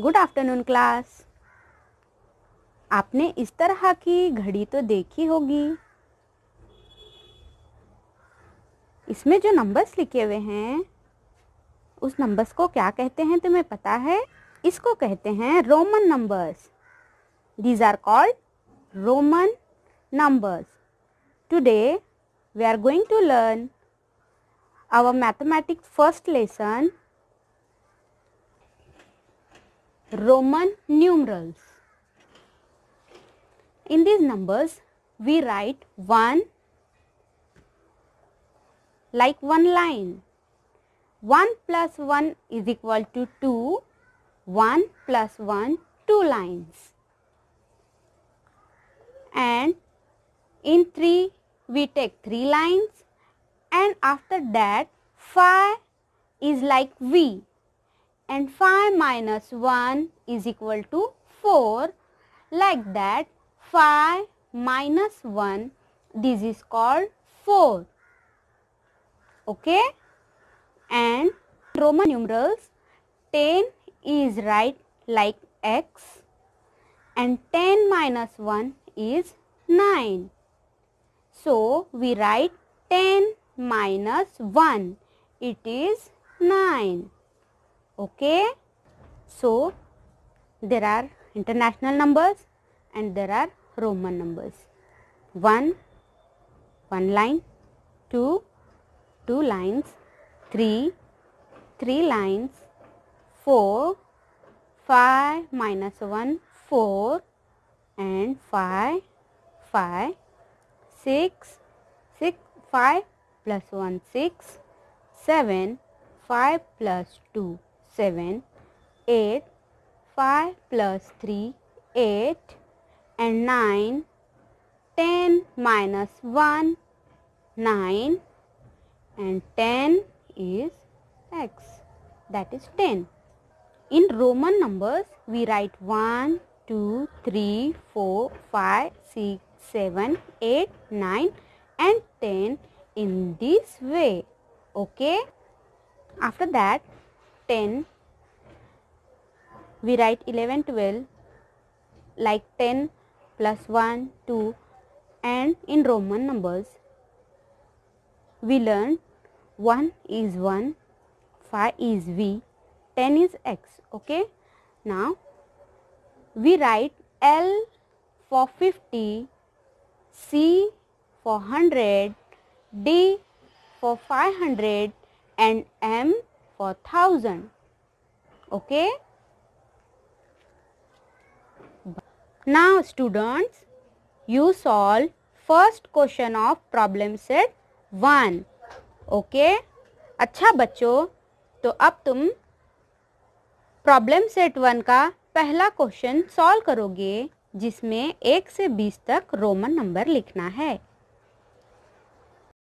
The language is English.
Good afternoon class. आपने इस तरह की घड़ी तो देखी होगी। इसमें जो नंबर्स लिखे हुए हैं उस नंबर्स को क्या कहते हैं तुम्हें पता है? इसको कहते हैं Roman numbers. These are called Roman numbers. Today we are going to learn our mathematics first lesson, Roman numerals. In these numbers we write 1 like one line. 1 plus 1 is equal to 2. 1 plus 1, 2 lines. And in 3 we take 3 lines, and after that 5 is like V, and 5 minus 1 is equal to 4. Like that 5 minus 1, this is called 4. Okay? And Roman numerals 10 is write like X, and 10 minus 1 is 9. So we write 10 minus 1, it is 9. Okay? So there are international numbers and there are Roman numbers. 1, 1 line, 2, 2 lines, 3, 3 lines, 4, 5 minus 1, 4, and 5, 5, 6, 6, 5 plus 1, 6, 7, 5 plus 2, 7, 8, 5 plus 3, 8, and 9, 10 minus 1, 9, and 10 is X, that is 10. In Roman numbers we write 1, 2, 3, 4, 5, 6, 7, 8, 9 and 10 in this way. Okay? After that 10 we write 11, 12 like 10 plus 1, 2, and in Roman numbers we learn 1 is 1, 5 is V, 10 is X. Okay? Now we write L for 50, C for 100, D for 500 and M for 1000. Okay? Now students, you solve first question of problem set 1. Okay? अच्छा बच्चों, तो अब तुम problem set 1 का पहला question solve करोगे जिसमें 1 से 20 तक रोमन नंबर लिखना है।